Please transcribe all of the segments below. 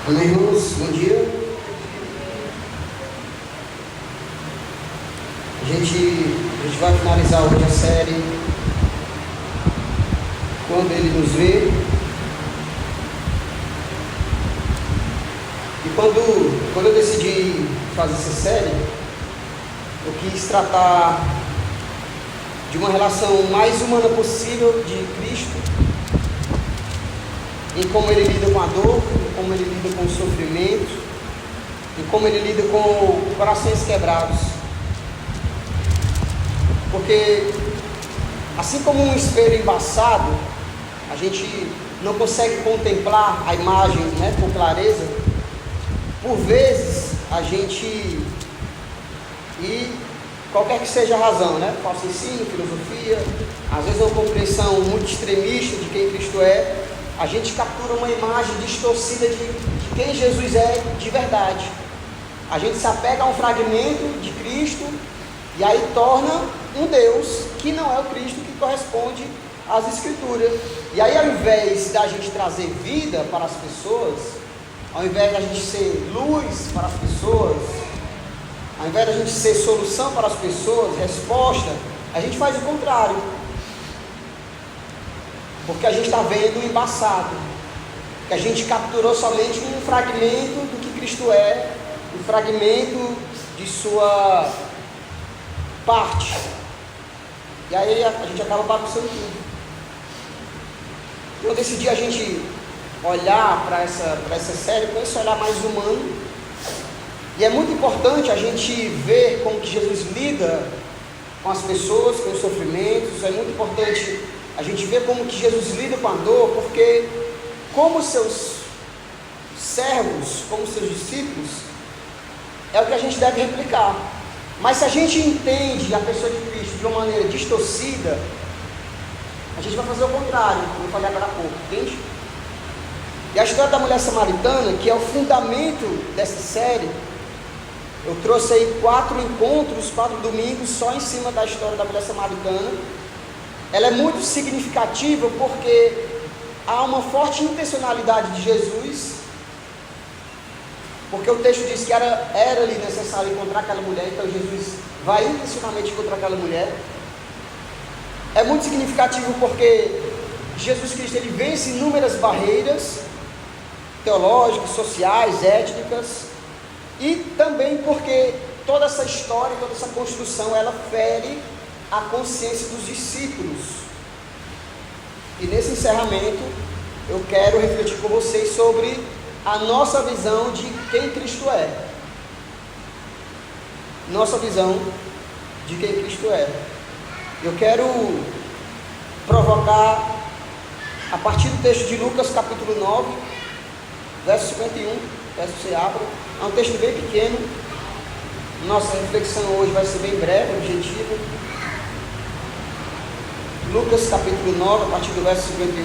Amém, irmãos? Bom dia. A gente vai finalizar hoje a série Quando Ele Nos Vê. E quando eu decidi fazer essa série, eu quis tratar de uma relação mais humana possível de Cristo, em como Ele lida com a dor, em como Ele lida com o sofrimento, em como Ele lida com corações quebrados. Porque, assim como um espelho embaçado, a gente não consegue contemplar a imagem, com clareza. Por vezes, a gente, e qualquer que seja a razão, falso ensino, filosofia, às vezes uma compreensão muito extremista de quem Cristo é, a gente captura uma imagem distorcida de quem Jesus é de verdade. A gente se apega a um fragmento de Cristo e aí torna um Deus que não é o Cristo que corresponde às Escrituras. E aí, ao invés da gente trazer vida para as pessoas, ao invés da gente ser luz para as pessoas, ao invés da gente ser solução para as pessoas, resposta, a gente faz o contrário. Porque a gente está vendo embaçado, que a gente capturou somente um fragmento do que Cristo é, um fragmento de sua parte, e aí a gente acaba bagunçando tudo. Então eu decidi a gente olhar para essa série com esse olhar mais humano, e é muito importante a gente ver como que Jesus lida com as pessoas, com os sofrimentos. É muito importante a gente ver como que Jesus lida com a dor, porque como seus servos, como seus discípulos, é o que a gente deve replicar. Mas se a gente entende a pessoa de Cristo de uma maneira distorcida, a gente vai fazer o contrário, como eu falei agora há pouco, entende? E a história da mulher samaritana, que é o fundamento dessa série, eu trouxe aí 4 domingos só em cima da história da mulher samaritana. Ela é muito significativa porque há uma forte intencionalidade de Jesus, porque o texto diz que era ali necessário encontrar aquela mulher, então Jesus vai intencionalmente encontrar aquela mulher. É muito significativo porque Jesus Cristo, ele vence inúmeras barreiras teológicas, sociais, étnicas, e também porque toda essa história, toda essa construção, ela fere a consciência dos discípulos. E nesse encerramento eu quero refletir com vocês sobre a nossa visão de quem Cristo é. Nossa visão de quem Cristo é. Eu quero provocar a partir do texto de Lucas capítulo 9, verso 51. Peço que você abra. É um texto bem pequeno. Nossa reflexão hoje vai ser bem breve, objetiva. Lucas capítulo 9, a partir do verso 51.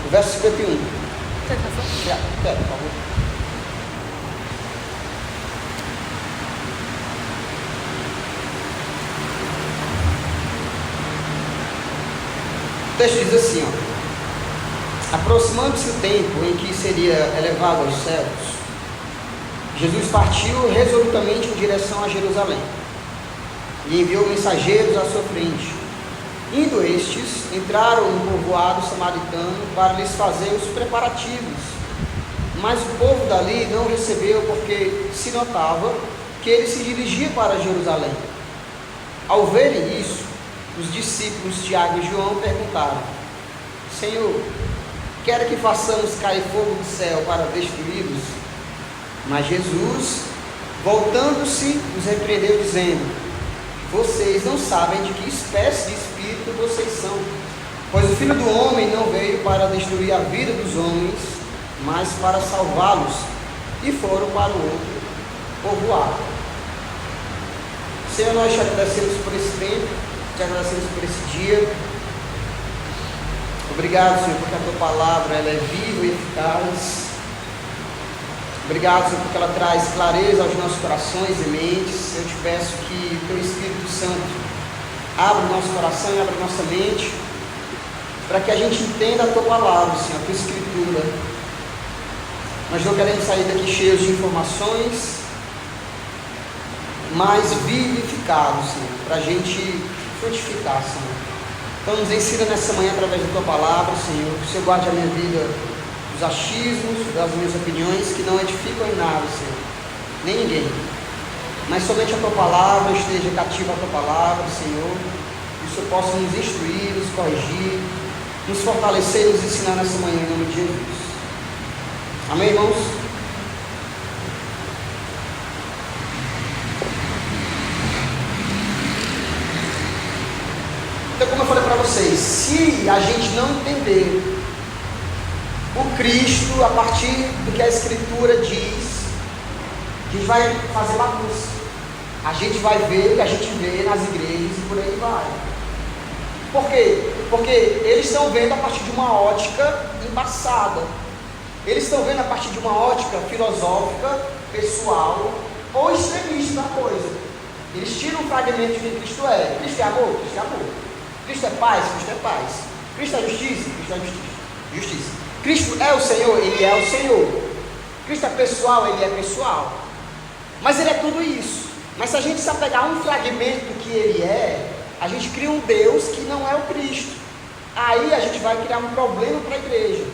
O verso 51. Quero, por favor. O texto diz assim, aproximando-se o tempo em que seria elevado aos céus, Jesus partiu resolutamente em direção a Jerusalém e enviou mensageiros à sua frente. Indo estes, entraram no povoado samaritano para lhes fazer os preparativos, mas o povo dali não recebeu, porque se notava que ele se dirigia para Jerusalém. Ao verem isso, os discípulos Tiago e João perguntaram: Senhor, quer que façamos cair fogo do céu para destruí-los? Mas Jesus, voltando-se, os repreendeu, dizendo: vocês não sabem de que espécie de espírito vocês são, pois o Filho do Homem não veio para destruir a vida dos homens, mas para salvá-los. E foram para o outro povoado. Senhor, nós te agradecemos por esse tempo, te agradecemos por esse dia. Obrigado, Senhor, porque a tua palavra ela é viva e eficaz. Obrigado, Senhor, porque ela traz clareza aos nossos corações e mentes. Eu te peço que o teu Espírito Santo abra o nosso coração e abra a nossa mente, para que a gente entenda a tua palavra, Senhor, a tua escritura. Nós não queremos sair daqui cheios de informações, mas vivificados, Senhor, para a gente frutificar, Senhor. Então nos ensina nessa manhã através da tua palavra, Senhor, que o Senhor guarde a minha vida dos achismos, das minhas opiniões, que não edificam em nada, Senhor, nem ninguém, mas somente a tua palavra esteja cativa a tua palavra, Senhor, que o Senhor possa nos instruir, nos corrigir, nos fortalecer e nos ensinar nessa manhã, em nome de Jesus. Amém, irmãos? Então, como eu falei para vocês, se a gente não entender o Cristo a partir do que a Escritura diz, a gente vai fazer bagunça. A gente vai ver o que a gente vê nas igrejas e por aí vai. Por quê? Porque eles estão vendo a partir de uma ótica embaçada. Eles estão vendo a partir de uma ótica filosófica, pessoal ou extremista da coisa. Eles tiram um fragmento de quem Cristo é. Cristo é amor? Cristo é amor. Cristo é paz? Cristo é paz. Cristo é justiça? Cristo é justiça. Cristo é o Senhor? Ele é o Senhor. Cristo é pessoal? Ele é pessoal. Mas ele é tudo isso. Mas se a gente só pegar um fragmento do que ele é, a gente cria um Deus que não é o Cristo. Aí a gente vai criar um problema para a igreja.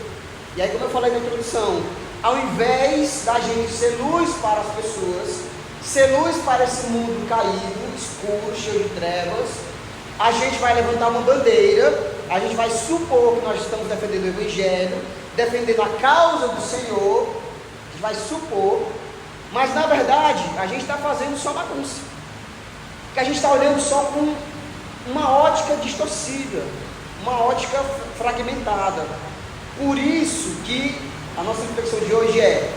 E aí, como eu falei na introdução, ao invés da gente ser luz para as pessoas, ser luz para esse mundo caído, escuro, cheio de trevas, a gente vai levantar uma bandeira, a gente vai supor que nós estamos defendendo o Evangelho, defendendo a causa do Senhor, a gente vai supor, mas na verdade a gente está fazendo só bagunça, que a gente está olhando só com uma ótica distorcida, uma ótica fragmentada. Por isso que a nossa reflexão de hoje é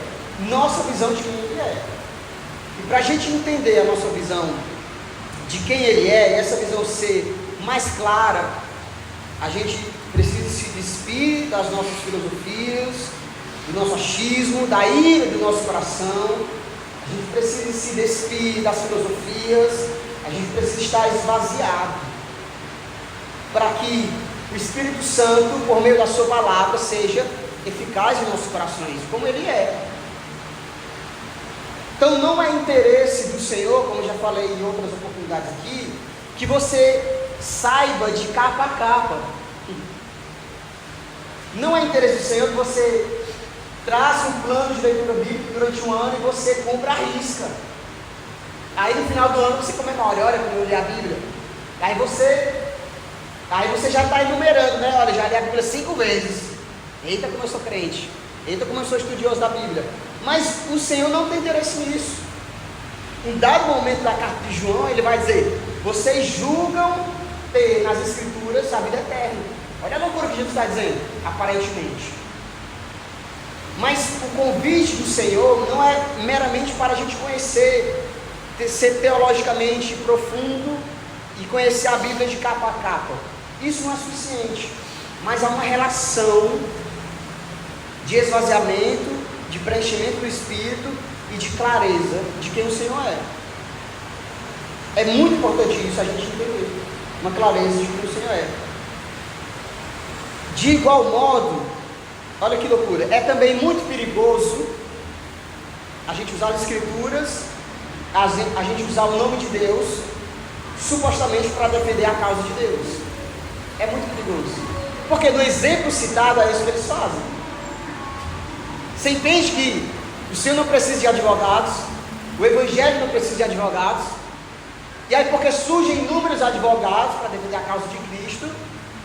nossa visão de quem Ele é. E para a gente entender a nossa visão de quem Ele é, e essa visão ser mais clara, a gente precisa se despir das nossas filosofias, do nosso achismo, da ira do nosso coração. A gente precisa se despir das filosofias, a gente precisa estar esvaziado, para que o Espírito Santo, por meio da sua palavra, seja eficaz em nossos corações, como Ele é. Então não é interesse do Senhor, como eu já falei em outras oportunidades aqui, que você saiba de capa a capa. Não é interesse do Senhor que você trace um plano de leitura bíblica durante um ano e você cumpra a risca. Aí no final do ano você comemora, olha como eu li a Bíblia. Aí você já está enumerando, né? Olha, já li a Bíblia 5 vezes. Eita, como eu sou crente. Eita, como eu sou estudioso da Bíblia. Mas o Senhor não tem interesse nisso. Em dado momento da carta de João, ele vai dizer: vocês julgam ter nas Escrituras a vida eterna. Olha a loucura que Jesus está dizendo, aparentemente. Mas o convite do Senhor não é meramente para a gente conhecer, ser teologicamente profundo e conhecer a Bíblia de capa a capa. Isso não é suficiente. Mas há uma relação de esvaziamento, de preenchimento do Espírito e de clareza de quem o Senhor é. É muito importante isso, a gente entender uma clareza de quem o Senhor é. De igual modo, olha que loucura, é também muito perigoso a gente usar as Escrituras, a gente usar o nome de Deus, supostamente para defender a causa de Deus. É muito perigoso, porque no exemplo citado é isso que eles fazem. Você entende que o Senhor não precisa de advogados, o Evangelho não precisa de advogados, e aí porque surgem inúmeros advogados para defender a causa de Cristo,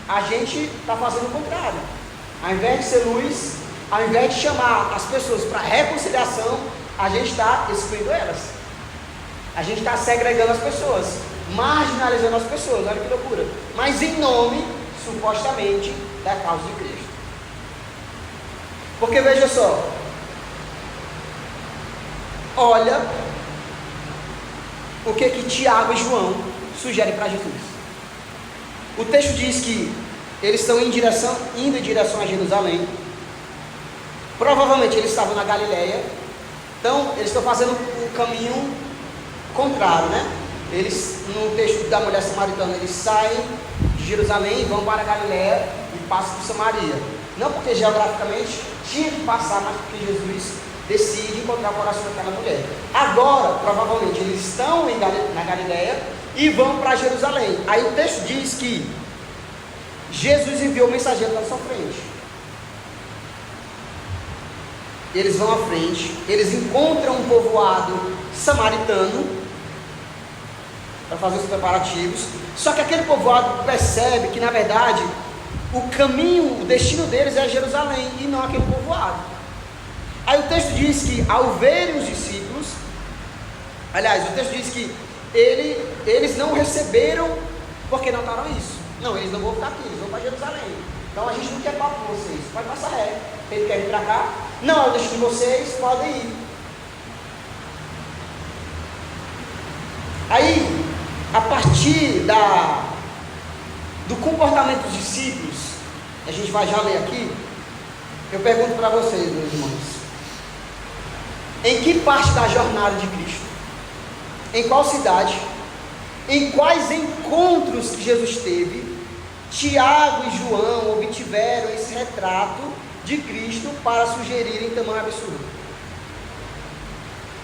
a gente está fazendo o contrário. Ao invés de ser luz, ao invés de chamar as pessoas para reconciliação, a gente está excluindo elas, a gente está segregando as pessoas, marginalizando as pessoas. Olha que loucura. Mas em nome, supostamente, da causa de Cristo. Porque veja só, olha o que Tiago e João sugerem para Jesus. O texto diz que eles estão indo em direção a Jerusalém. Provavelmente eles estavam na Galileia. Então eles estão fazendo o caminho contrário, né? Eles, no texto da mulher samaritana, eles saem de Jerusalém e vão para a Galileia, e passa por Samaria. Não porque geograficamente tinha que passar, mas porque Jesus decide encontrar o coração daquela mulher. Agora, provavelmente, eles estão na Galileia e vão para Jerusalém. Aí o texto diz que Jesus enviou o mensageiro na sua frente. Eles vão à frente, eles encontram um povoado samaritano para fazer os preparativos. Só que aquele povoado percebe que, na verdade, o caminho, o destino deles é Jerusalém e não aquele povoado. Aí o texto diz que, ao verem os discípulos, aliás, o texto diz que eles não receberam porque notaram isso. Não, eles não vão ficar aqui, eles vão para Jerusalém. Então a gente não quer papo com vocês, pode passar ré. Ele quer ir para cá? Não, eu deixo de vocês, podem ir. Aí, a partir do comportamento dos discípulos, a gente vai já ler aqui, eu pergunto para vocês, meus irmãos, em que parte da jornada de Cristo, em qual cidade, em quais encontros que Jesus teve, Tiago e João obtiveram esse retrato de Cristo para sugerirem tamanho absurdo?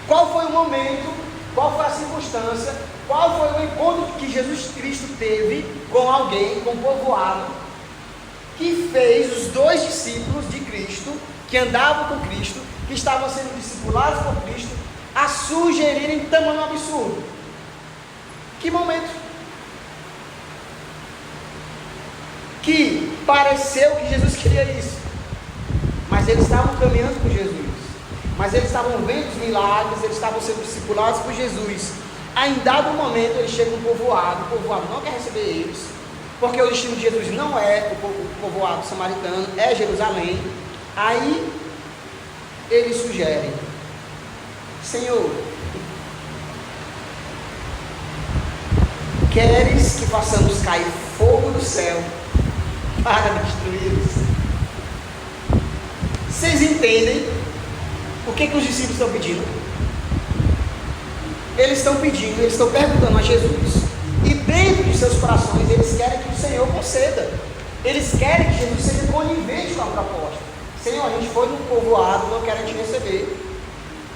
Qual foi o momento, qual foi a circunstância, qual foi o encontro que Jesus Cristo teve com alguém, com um povoado, que fez os dois discípulos de Cristo, que andavam com Cristo, que estavam sendo discipulados por Cristo, a sugerirem tamanho absurdo? Que momento? Que pareceu que Jesus queria isso, mas eles estavam caminhando com Jesus, mas eles estavam vendo os milagres, eles estavam sendo discipulados por Jesus. Aí, em dado momento, eles chegam no povoado, o povoado não quer receber eles, porque o destino de Jesus não é o povoado samaritano, é Jerusalém. Aí eles sugerem: Senhor, queres que façamos cair fogo do céu para destruí-los? Vocês entendem o que os discípulos estão pedindo? Eles estão pedindo, eles estão perguntando a Jesus, e dentro de seus corações eles querem que o Senhor conceda. Eles querem que Jesus seja conivente com a proposta. Senhor, a gente foi no povoado, não querem te receber.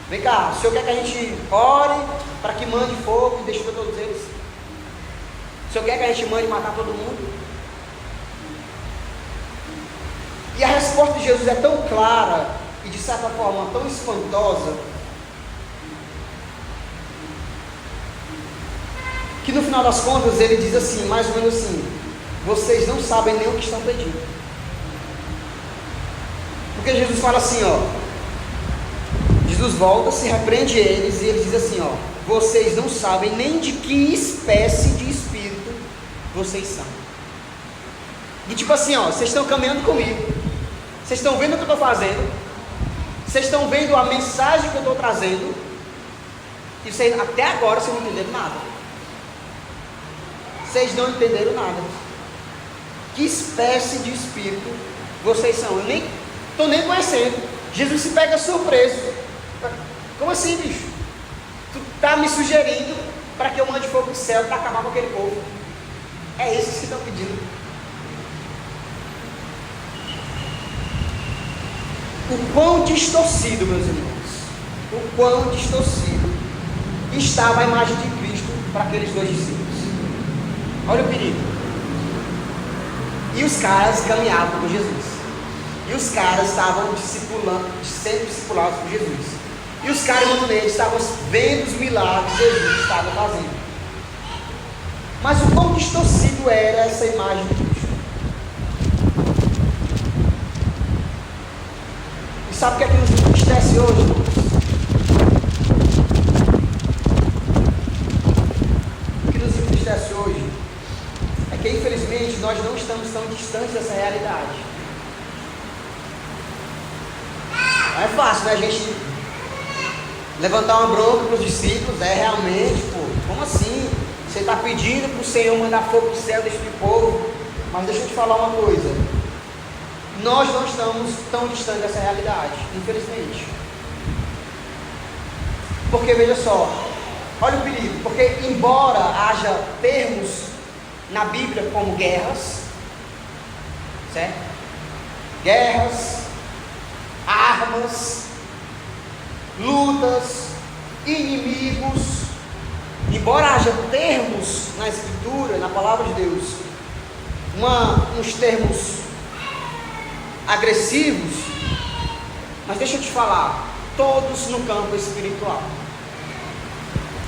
Vem cá, o Senhor quer que a gente ore para que mande fogo e destrua todos eles? O Senhor quer que a gente mande matar todo mundo? E a resposta de Jesus é tão clara e de certa forma tão espantosa, que no final das contas ele diz assim, mais ou menos assim: vocês não sabem nem o que estão pedindo. Porque Jesus fala assim, Jesus volta, se repreende eles e ele diz assim, vocês não sabem nem de que espécie de espírito vocês são. E tipo assim, vocês estão caminhando comigo, vocês estão vendo o que eu estou fazendo, vocês estão vendo a mensagem que eu estou trazendo, e vocês, até agora vocês não entenderam nada. Vocês não entenderam nada. Que espécie de espírito vocês são? Eu nem estou nem conhecendo. Jesus se pega surpreso. Como assim, bicho? Tu está me sugerindo para que eu mande fogo do céu para acabar com aquele povo? É isso que estão pedindo. O quão distorcido, meus irmãos, o quão distorcido estava a imagem de Cristo para aqueles dois discípulos. Olha o perigo. E os caras caminhavam com Jesus, e os caras estavam sendo discipulados por Jesus, e os caras junto deles estavam vendo os milagres que Jesus estava fazendo. Mas o quão distorcido era essa imagem de Cristo? E sabe o que é que nos entristece hoje, irmãos? O que nos entristece hoje é que, infelizmente, nós não estamos tão distantes dessa realidade. Não é fácil, né, a gente levantar uma bronca para os discípulos, realmente, como assim? Você está pedindo para o Senhor mandar fogo do céu, destruir o povo, mas deixa eu te falar uma coisa, nós não estamos tão distantes dessa realidade, infelizmente. Porque veja só, olha o perigo, porque embora haja termos na Bíblia como guerras, certo? Guerras, armas, lutas, inimigos. Embora haja termos na Escritura, na Palavra de Deus, uns termos agressivos, mas deixa eu te falar, todos no campo espiritual.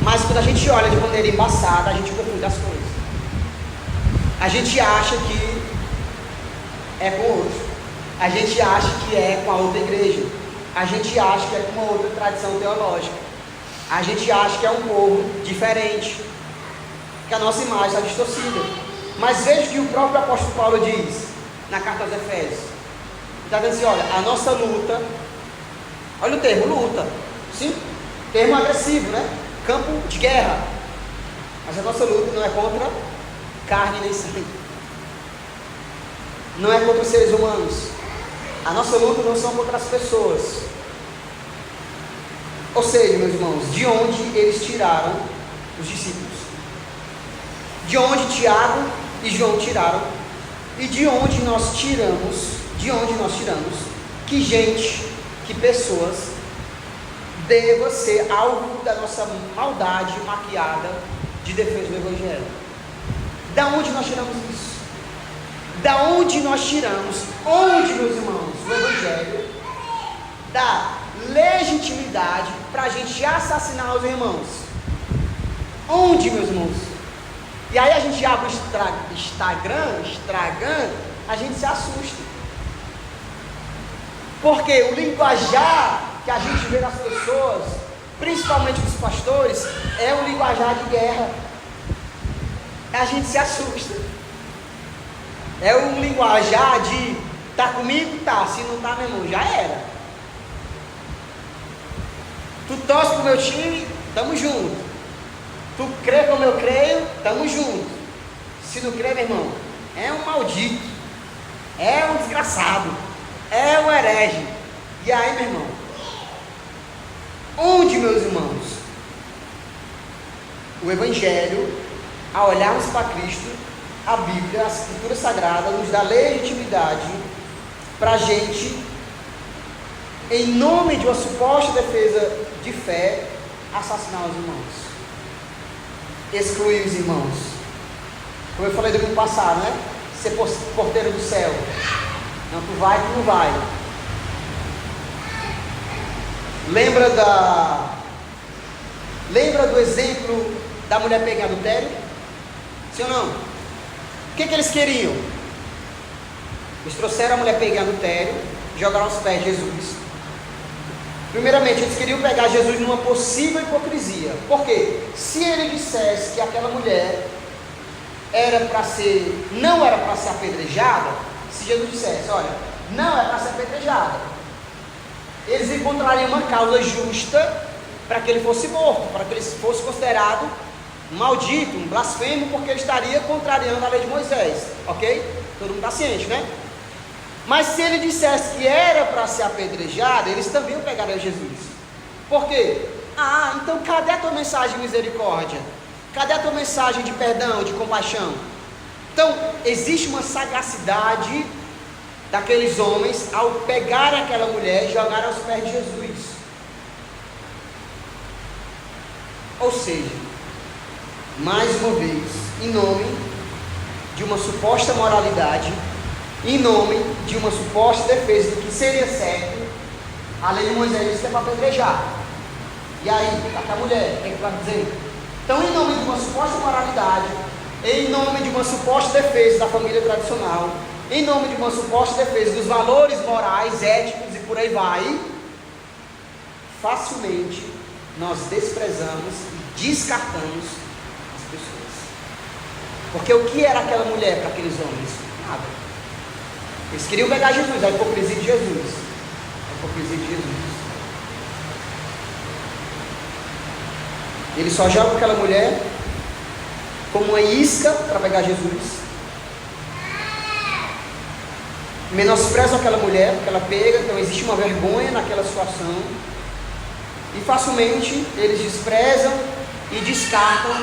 Mas quando a gente olha de maneira embaçada, a gente confunde as coisas. A gente acha que é com outro, a gente acha que é com a outra igreja, a gente acha que é com uma outra tradição teológica, a gente acha que é um povo diferente, que a nossa imagem está distorcida. Mas veja que o próprio apóstolo Paulo diz na carta aos Efésios, está dizendo assim: olha, a nossa luta, olha o termo, luta, sim, termo agressivo, né? Campo de guerra, mas a nossa luta não é contra carne nem sangue, não é contra os seres humanos, a nossa luta não são contra as pessoas. Ou seja, meus irmãos, de onde eles tiraram os discípulos? De onde Tiago e João tiraram? E de onde nós tiramos que pessoas deva ser alvo da nossa maldade maquiada de defesa do Evangelho? Da onde nós tiramos isso? Da onde nós tiramos, meus irmãos, o Evangelho dá legitimidade para a gente assassinar os irmãos? Onde, meus irmãos? E aí a gente abre o Instagram, a gente se assusta, porque o linguajar que a gente vê nas pessoas, principalmente dos pastores, é um linguajar de guerra. A gente se assusta. É um linguajar de tá comigo? Tá, se não tá, meu irmão, já era. Tu torce pro meu time? Tamo junto. Tu crê como eu creio? Tamo junto. Se não crê, meu irmão, é um maldito, é um desgraçado, é um herege. E aí, meu irmão, onde, meus irmãos, o Evangelho, ao olharmos para Cristo, a Bíblia, a Escritura Sagrada, nos dá legitimidade para a gente, em nome de uma suposta defesa de fé, assassinar os irmãos, excluir os irmãos? Como eu falei do ano passado, né? Ser porteiro do céu. Não, tu vai, tu não vai. Lembra do exemplo da mulher pega em adultério? Sim ou não? O que eles queriam? Eles trouxeram a mulher pega em adultério, jogaram aos pés de Jesus. Primeiramente, eles queriam pegar Jesus numa possível hipocrisia. Por quê? Se ele dissesse que aquela mulher não era para ser apedrejada, se Jesus dissesse, olha, não é para ser apedrejada, eles encontrariam uma causa justa para que ele fosse morto, para que ele fosse considerado um maldito, um blasfemo, porque ele estaria contrariando a lei de Moisés, ok? Todo mundo está ciente, né? Mas se ele dissesse que era para ser apedrejado, eles também pegariam Jesus. Por quê? Então cadê a tua mensagem de misericórdia? Cadê a tua mensagem de perdão, de compaixão? Então, existe uma sagacidade daqueles homens ao pegar aquela mulher e jogar aos pés de Jesus. Ou seja, mais uma vez, em nome de uma suposta moralidade, em nome de uma suposta defesa do que seria certo, a lei de Moisés diz que é para apedrejar. E aí, a mulher, o que vai dizer? Então, em nome de uma suposta moralidade, em nome de uma suposta defesa da família tradicional, em nome de uma suposta defesa dos valores morais, éticos e por aí vai, facilmente nós desprezamos e descartamos as pessoas. Porque o que era aquela mulher para aqueles homens? Nada. Eles queriam pegar Jesus, a hipocrisia de Jesus. A hipocrisia de Jesus. Ele só joga aquela mulher como uma isca para pegar Jesus. Menosprezam aquela mulher, porque ela pega, então existe uma vergonha naquela situação. E facilmente eles desprezam e descartam.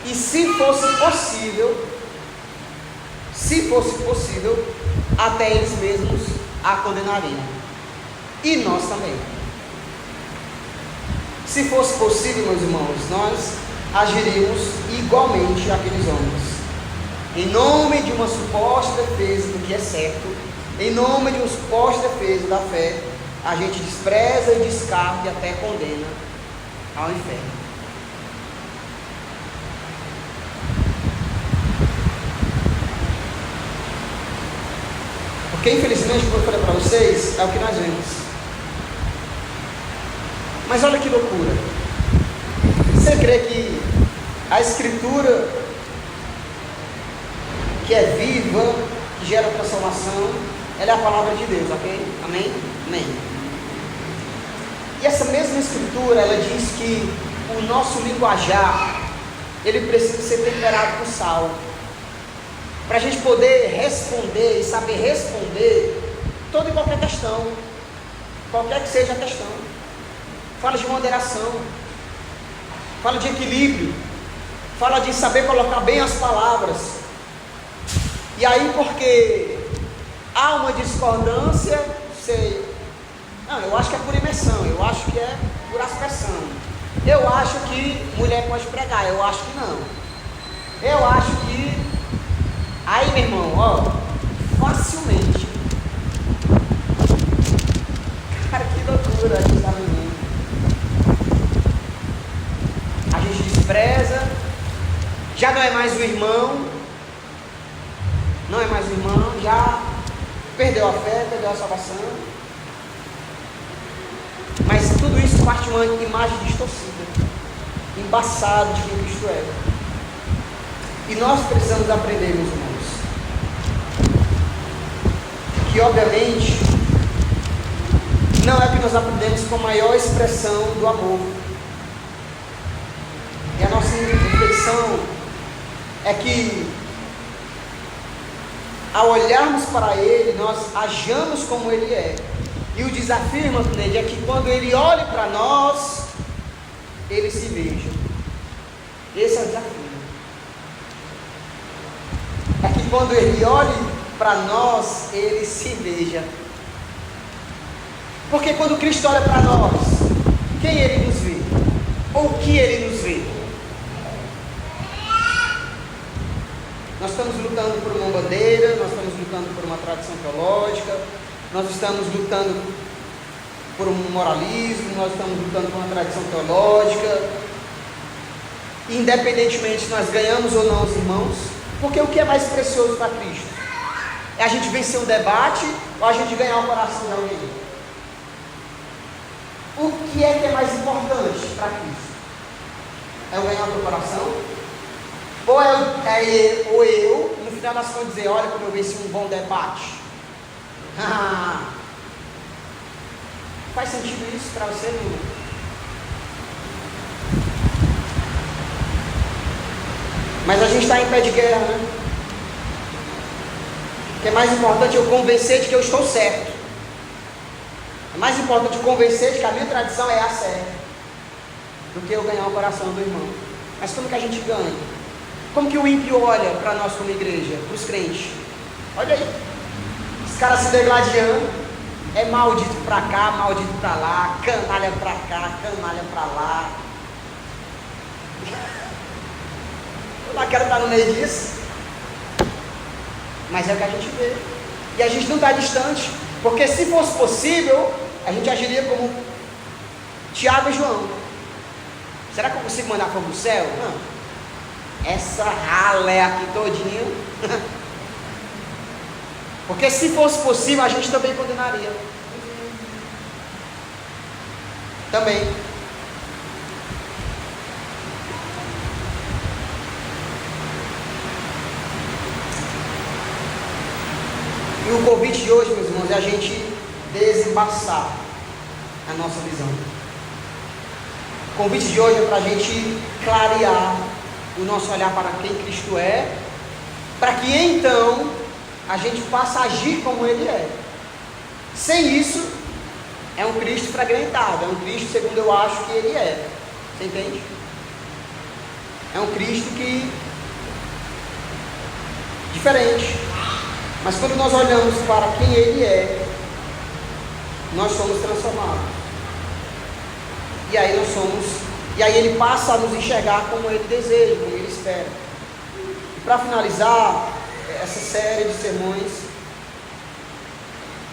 E se fosse possível, até eles mesmos a condenariam. E nós também. Se fosse possível, meus irmãos, nós agiríamos igualmente àqueles homens. Em nome de uma suposta defesa do que é certo, em nome de uma suposta defesa da fé, a gente despreza e descarta e até condena ao inferno. Porque infelizmente, como eu falei para vocês, é o que nós vemos. Mas olha que loucura. Você crê que a Escritura, que é viva, que gera transformação, ela é a palavra de Deus, ok? Amém? Amém. E essa mesma Escritura, ela diz que o nosso linguajar, ele precisa ser temperado com sal, para a gente poder responder e saber responder toda e qualquer questão, qualquer que seja a questão. Fala de moderação, fala de equilíbrio, fala de saber colocar bem as palavras. E aí, porque há uma discordância, não, eu acho que é por imersão, eu acho que é por aspersão, eu acho que mulher pode pregar, eu acho que não, eu acho que, aí meu irmão, ó, facilmente, cara, que loucura, a gente está vivendo, a gente despreza, já não é mais o irmão, não é mais o irmão, já perdeu a fé, perdeu a salvação. Mas tudo isso parte de uma imagem distorcida, embaçada de quem Cristo é. E nós precisamos aprender, meus irmãos, que obviamente não é que nós aprendemos com a maior expressão do amor. E a nossa reflexão é que ao olharmos para Ele, nós ajamos como Ele é. E o desafio, irmão Neide, é que quando Ele olhe para nós, Ele se veja. Esse é o desafio. É que quando Ele olhe para nós, Ele se veja. Porque quando Cristo olha para nós, quem Ele nos vê? Ou o que Ele nos vê? Nós estamos lutando por uma bandeira, nós estamos lutando por uma tradição teológica, nós estamos lutando por um moralismo, nós estamos lutando por uma tradição teológica, independentemente se nós ganhamos ou não os irmãos, porque o que é mais precioso para Cristo? É a gente vencer um debate ou a gente ganhar o coração de alguém? O que é mais importante para Cristo? É eu ganhar o teu coração? Ou eu, no final das contas, dizer, olha como eu venci um bom debate. Faz sentido isso para você, não? Mas a gente está em pé de guerra, né? O que é mais importante é eu convencer de que eu estou certo. É mais importante convencer de que a minha tradição é a certa, do que eu ganhar o coração do irmão. Mas como que a gente ganha? Como que o ímpio olha para nós como igreja, para os crentes? Olha aí, os caras se degladiando, é maldito para cá, maldito para lá, canalha para cá, canalha para lá. Eu não quero estar no meio disso, mas é o que a gente vê, e a gente não está distante, porque se fosse possível, a gente agiria como Tiago e João. Será que eu consigo mandar fogo do céu? Não. Essa ralé aqui todinha. Porque se fosse possível, a gente também condenaria. Também. E o convite de hoje, meus irmãos, é a gente desembaçar a nossa visão. O convite de hoje é para a gente clarear o nosso olhar para quem Cristo é, para que então a gente possa agir como Ele é. Sem isso, é um Cristo fragmentado, é um Cristo segundo eu acho que Ele é. Você entende? É um Cristo que diferente. Mas quando nós olhamos para quem Ele é, nós somos transformados. E aí Ele passa a nos enxergar como Ele deseja, como Ele espera. E para finalizar essa série de sermões,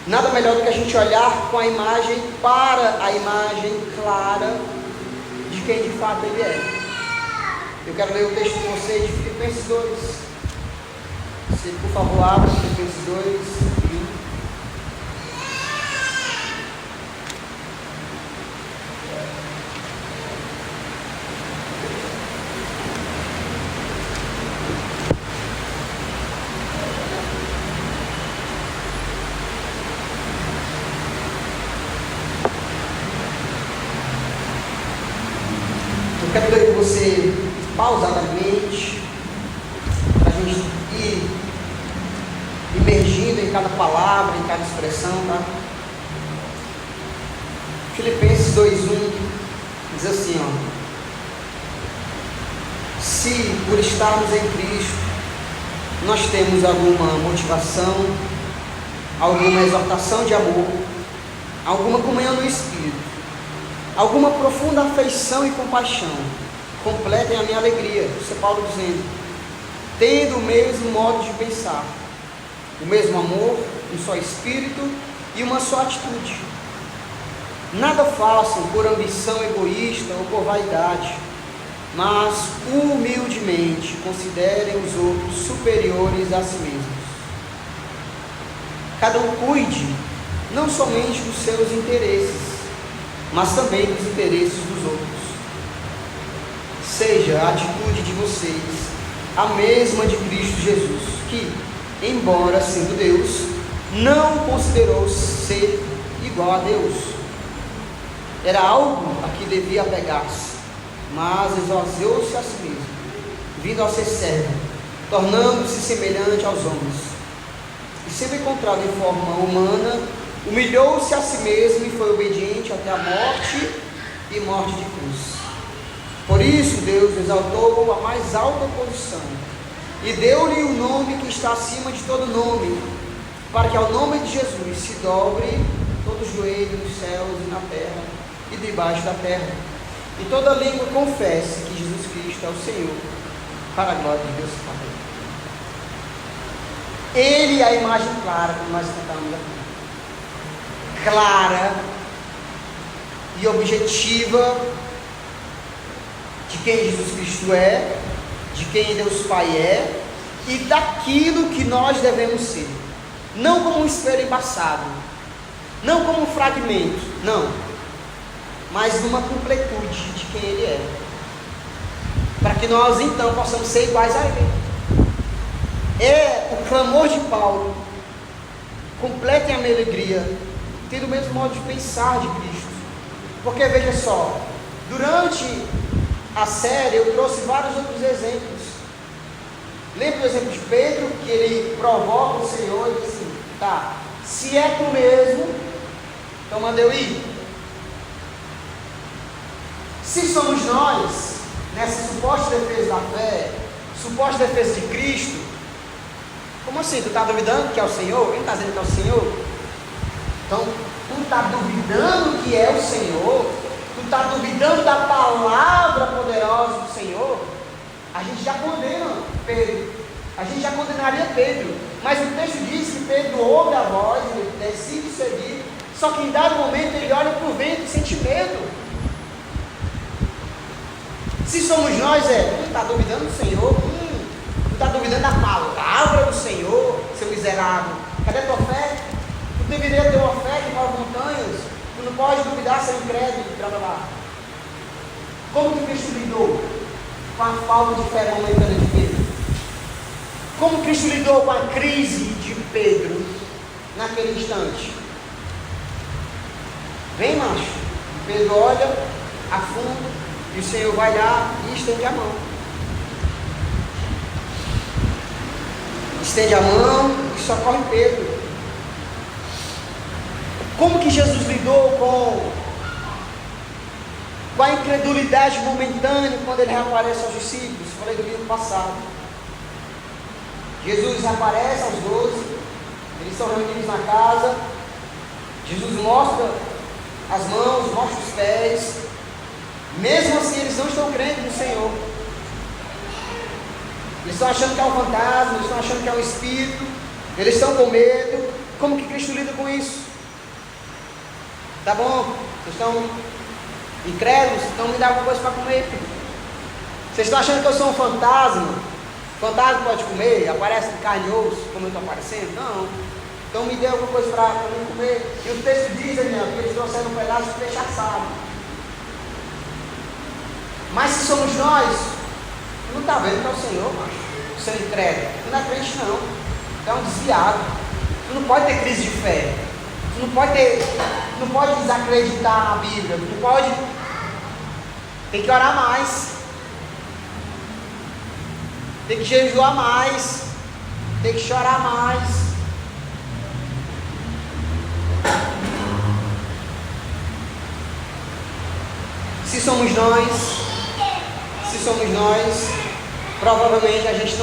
nada melhor do que a gente olhar com a imagem para a imagem clara de quem de fato Ele é. Eu quero ler o texto com vocês de Filipenses 2. Você, por favor, abra Filipenses 2. Eu quero ler com você pausadamente, para a gente ir imergindo em cada palavra, em cada expressão, tá? Filipenses 2:1 diz assim, ó: se por estarmos em Cristo nós temos alguma motivação, alguma exortação de amor, alguma comunhão no Espírito, alguma profunda afeição e compaixão, completem a minha alegria. Isso é Paulo dizendo: tendo o mesmo modo de pensar, o mesmo amor, um só Espírito e uma só atitude. Nada façam por ambição egoísta ou por vaidade, mas humildemente considerem os outros superiores a si mesmos. Cada um cuide não somente dos seus interesses, mas também dos interesses dos outros. Seja a atitude de vocês a mesma de Cristo Jesus, que, embora sendo Deus, não considerou ser igual a Deus. Era algo a que devia apegar-se, mas esvaziou-se a si mesmo, vindo a ser servo, tornando-se semelhante aos homens. E sendo encontrado em forma humana, humilhou-se a si mesmo e foi obediente até a morte e morte de cruz. Por isso Deus exaltou a mais alta posição e deu-lhe o nome que está acima de todo nome, para que ao nome de Jesus se dobre todo joelho nos céus e na terra e debaixo da terra, e toda língua confesse que Jesus Cristo é o Senhor, para a glória de Deus Pai. Ele é a imagem clara, como nós cantamos aqui, clara e objetiva de quem Jesus Cristo é, de quem Deus Pai é e daquilo que nós devemos ser. Não como um espelho embaçado, não como um fragmento, não, mas numa completude de quem Ele é, para que nós então possamos ser iguais a Ele. É o clamor de Paulo: completem a minha alegria, tendo o mesmo modo de pensar de Cristo. Porque veja só, durante a série eu trouxe vários outros exemplos. Lembra do exemplo de Pedro, que ele provoca o Senhor e diz assim: tá, se é tu mesmo, então manda eu ir. Se somos nós, nessa suposta defesa da fé, suposta defesa de Cristo, como assim? Tu está duvidando que é o Senhor? Quem está dizendo que é o Senhor? Então, tu está duvidando que é o Senhor? Tu está duvidando da palavra poderosa do Senhor? A gente já condena Pedro, a gente já condenaria Pedro, mas o texto diz que Pedro ouve a voz, ele decide seguir, só que em dado momento ele olha para o vento e sente medo. Se somos nós, tu está duvidando do Senhor? Tu está duvidando da palavra do Senhor, seu miserável? Cadê a tua fé? Tu deveria ter uma fé que move montanhas. Tu não pode duvidar, ser incrédulo, lá. Como que Cristo lidou com a falta de fé momentânea de Pedro? Como Cristo lidou com a crise de Pedro naquele instante? Vem, macho. Pedro olha a fundo e o Senhor vai lá e estende a mão. Estende a mão e socorre Pedro. Como que Jesus lidou com a incredulidade momentânea quando ele reaparece aos discípulos? Falei domingo passado. Jesus reaparece aos 12 Eles estão reunidos na casa. Jesus mostra as mãos, mostra os pés. Mesmo assim, eles não estão crendo no Senhor. Eles estão achando que é um fantasma, eles estão achando que é um espírito. Eles estão com medo. Como que Cristo lida com isso? Tá bom, vocês estão incrédulos, então me dá alguma coisa para comer. Vocês estão achando que eu sou um fantasma? Fantasma pode comer? Aparece em carne e osso, como eu estou aparecendo? Não. Então me dê alguma coisa para mim comer. E o texto diz, Daniel, que eles trouxeram um pedaço de peixe assado. Mas se somos nós, não está vendo que é o Senhor, macho, sendo incrédulo. Tu não é crente não, tu é um desviado. Tu não pode ter crise de fé. Tu não pode desacreditar na Bíblia. Tu pode. Tem que orar mais. Tem que jejuar mais. Tem que chorar mais. Se somos nós, provavelmente a gente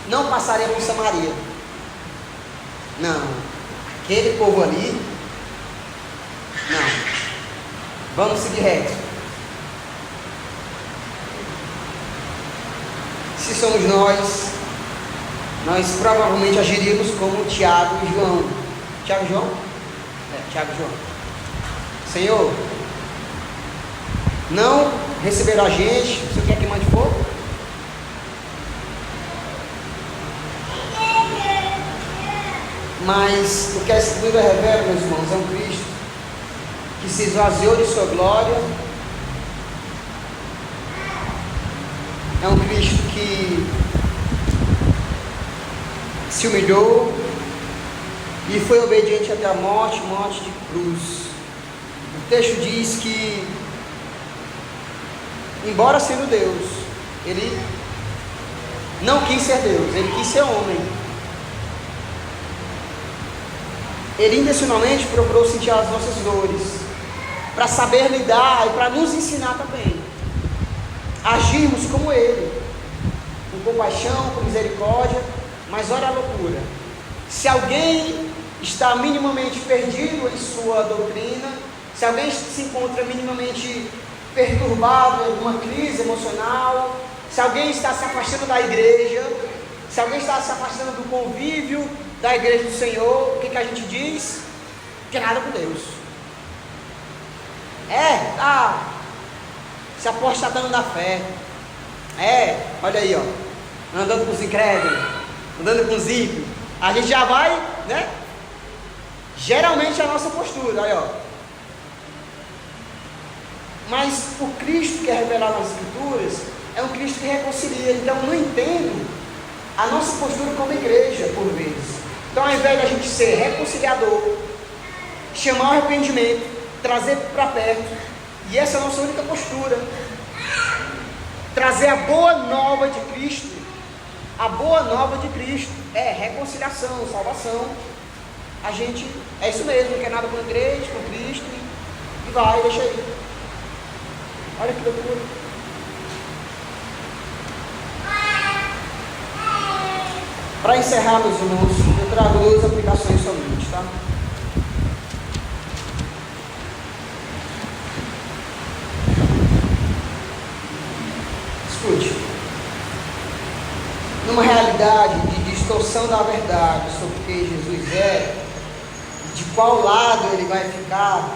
não passaria por Samaria. Não, aquele povo ali, não, vamos seguir reto. Se somos nós provavelmente agiríamos como Tiago e João. Tiago e João? Tiago e João. Senhor, não receberam a gente, você quer que mande fogo? Mas o que a Escritura revela, meus irmãos, é um Cristo que se esvaziou de sua glória, é um Cristo que se humilhou e foi obediente até a morte de cruz. O texto diz que, embora sendo Deus, ele não quis ser Deus, ele quis ser homem. Ele intencionalmente procurou sentir as nossas dores, para saber lidar e para nos ensinar também a agirmos como Ele, com compaixão, com misericórdia. Mas olha a loucura: se alguém está minimamente perdido em sua doutrina, se alguém se encontra minimamente perturbado em alguma crise emocional, se alguém está se afastando da igreja, se alguém está se afastando do convívio da igreja do Senhor, o que a gente diz? Que nada com Deus. Se apostatando da fé. Olha aí, ó, andando com os incrédulos, andando com os ímpios. A gente já vai, né? Geralmente é a nossa postura, olha, ó. Mas o Cristo que é revelado nas Escrituras é um Cristo que reconcilia. Então não entendo a nossa postura como igreja, por vezes. Então, ao invés de a gente ser reconciliador, chamar o arrependimento, trazer para perto, e essa é a nossa única postura, trazer a boa nova de Cristo. A boa nova de Cristo é reconciliação, salvação. A gente, é isso mesmo, não quer nada com a igreja, com Cristo, e vai, deixa aí. Olha que loucura. Para encerrar, meus irmãos, eu trago 2 aplicações somente, tá? Escute. Numa realidade de distorção da verdade sobre quem Jesus é, de qual lado ele vai ficar,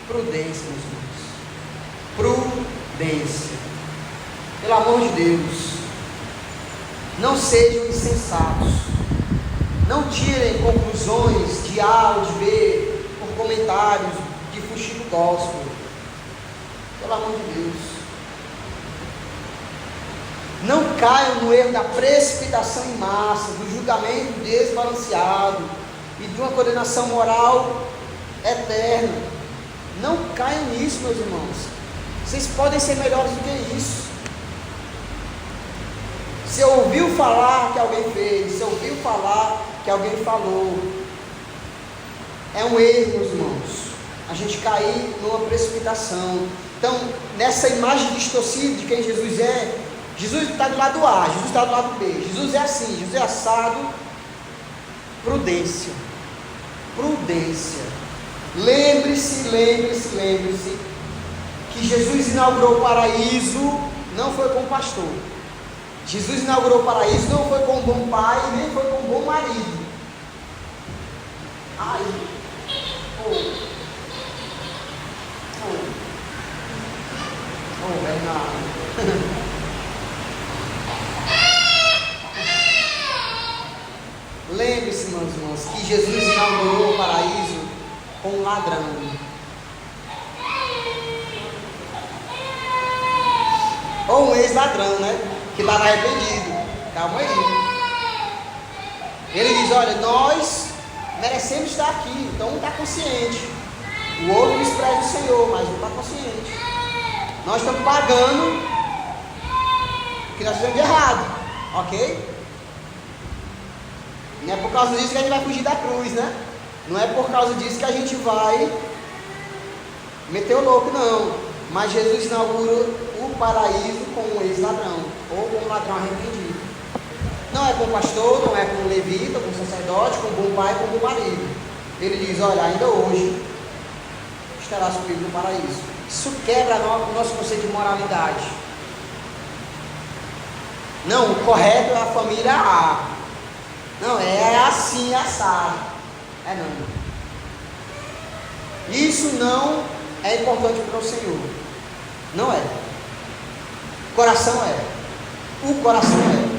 prudência, meus irmãos. Prudência. Pelo amor de Deus. Não sejam insensatos. Não tirem conclusões de A ou de B por comentários de fuxico gospel. Pelo amor de Deus. Não caiam no erro da precipitação em massa, do julgamento desbalanceado e de uma condenação moral eterna. Não caiam nisso, meus irmãos. Vocês podem ser melhores do que isso. Você ouviu falar que alguém fez, você ouviu falar que alguém falou. É um erro, meus irmãos, a gente cair numa precipitação. Então, nessa imagem distorcida de quem Jesus é, Jesus está do lado A, Jesus está do lado B, Jesus é assim, Jesus é assado, Prudência. Prudência. Lembre-se que Jesus inaugurou o paraíso, não foi com o pastor. Jesus inaugurou o paraíso, não foi com um bom pai, nem foi com um bom marido. Ai, Bernardo. Lembre-se, meus irmãos, que Jesus inaugurou o paraíso com um ladrão. Ou um ex-ladrão, né? Que estava arrependido. Calma aí. Ele diz: olha, nós merecemos estar aqui. Então um está consciente. O outro despreza o Senhor, mas não está consciente. Nós estamos pagando o que nós fizemos de errado. Ok? Não é por causa disso que a gente vai fugir da cruz, né? Não é por causa disso que a gente vai meter o louco, não. Mas Jesus inaugura o paraíso com um ex-ladrão, ou com um ladrão arrependido. Não é com o pastor, não é com o levita, com o sacerdote, com o bom pai, com o bom marido. Ele diz: olha, ainda hoje estarás comigo no paraíso. Isso quebra o nosso conceito de moralidade. Não, o correto é a família A. Não, é assim, assado. É não. Isso não é importante para o Senhor. Não é. O coração é. O coração é.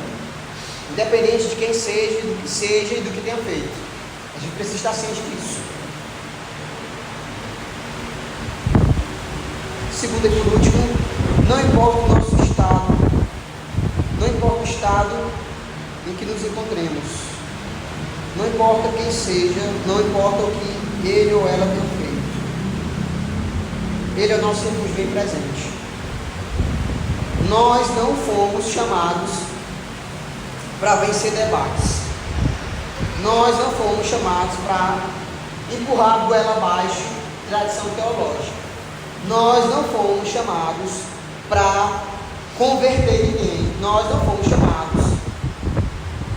Independente de quem seja, do que seja e do que tenha feito. A gente precisa estar ciente disso. Segundo e por último, não importa o nosso estado, não importa o estado em que nos encontremos, não importa quem seja, não importa o que ele ou ela tenha feito, ele é o nosso refúgio bem presente. Nós não fomos chamados para vencer debates, nós não fomos chamados para empurrar a goela abaixo tradição teológica. Nós não fomos chamados para converter ninguém. Nós não fomos chamados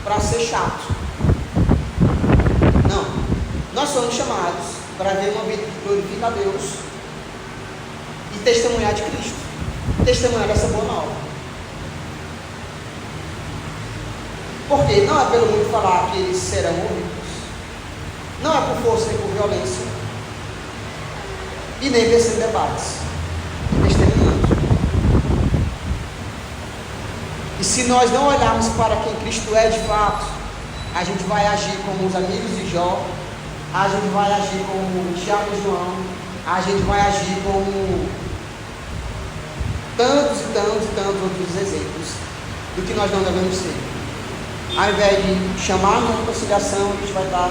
para ser chato. Não. Nós somos chamados para ver uma vida que glorifica a Deus e testemunhar de Cristo. Testemunhar dessa boa nova. Porque não é pelo muito falar que eles serão ouvidos. Não é por força nem por violência. E nem vencer debates, testemunhando. E se nós não olharmos para quem Cristo é de fato, a gente vai agir como os amigos de Jó, a gente vai agir como Tiago e João, a gente vai agir como tantos outros exemplos do que nós não devemos ser. Ao invés de chamar a reconciliação, a gente vai estar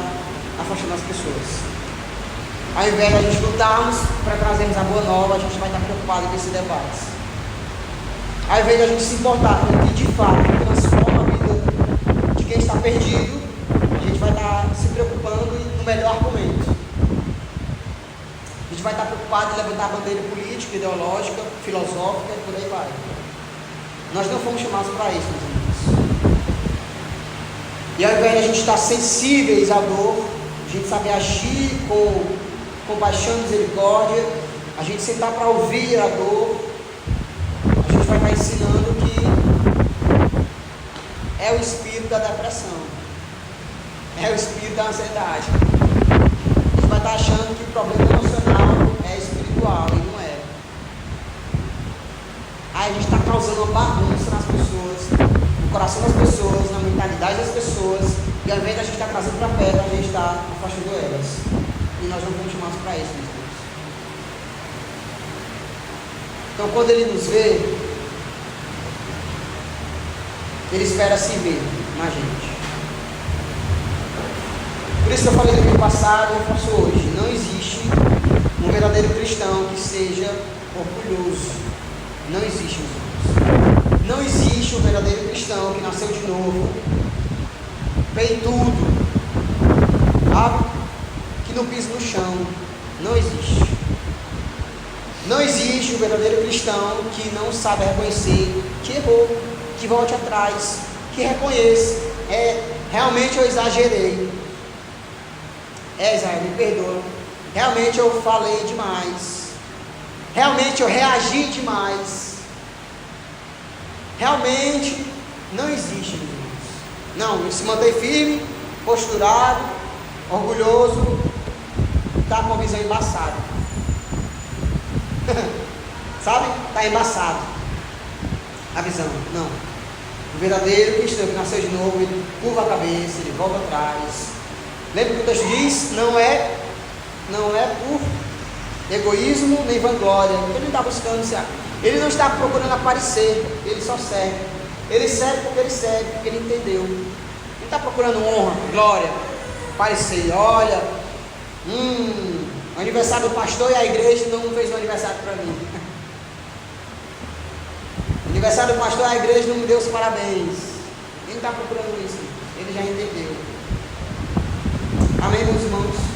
afastando as pessoas. Ao invés de a gente lutarmos para trazermos a boa nova, a gente vai estar preocupado com esses debates. Ao invés de a gente se importar com o que de fato transforma a vida de quem está perdido, a gente vai estar se preocupando no melhor argumento. A gente vai estar preocupado em levantar a bandeira política, ideológica, filosófica e por aí vai. Nós não fomos chamados para isso, meus amigos. E ao invés de a gente estar sensíveis à dor, a gente saber agir com compaixão e misericórdia, a gente sentar para ouvir a dor, a gente vai estar ensinando que é o espírito da depressão, é o espírito da ansiedade. A gente vai estar achando que o problema emocional é espiritual e não é. Aí a gente está causando uma bagunça nas pessoas, no coração das pessoas, na mentalidade das pessoas, e ao invés de a gente estar trazendo para perto, a gente está afastando elas. E nós não fomos chamados para isso, meus Deus. Então, quando Ele nos vê, Ele espera se ver na gente. Por isso que eu falei no ano passado e eu faço hoje. Não existe um verdadeiro cristão que seja orgulhoso. Não existe, meus irmãos. Não existe um verdadeiro cristão que nasceu de novo, peitudo, que não pisa no chão. Não existe. Não existe um verdadeiro cristão que não sabe reconhecer que errou, que volte atrás, que reconheça. Realmente eu exagerei. Israel, me perdoa. Realmente eu falei demais. Realmente eu reagi demais. Realmente não existe, meus irmãos. Não, ele se mantém firme, posturado, orgulhoso, está com a visão embaçada. Sabe? Está embaçado a visão. Não. O verdadeiro cristão que nasceu de novo, ele curva a cabeça, ele volta atrás. Lembra que o texto diz? Não é por egoísmo nem vanglória. Ele não está buscando se. Ele não está procurando aparecer. Ele só serve. Ele serve porque ele entendeu. Ele está procurando honra, glória, aparecer. Olha, aniversário do pastor e a igreja não fez um aniversário para mim. Aniversário do pastor e a igreja não me deu os parabéns. Ele não está procurando isso. Ele já entendeu. Amém, meus irmãos?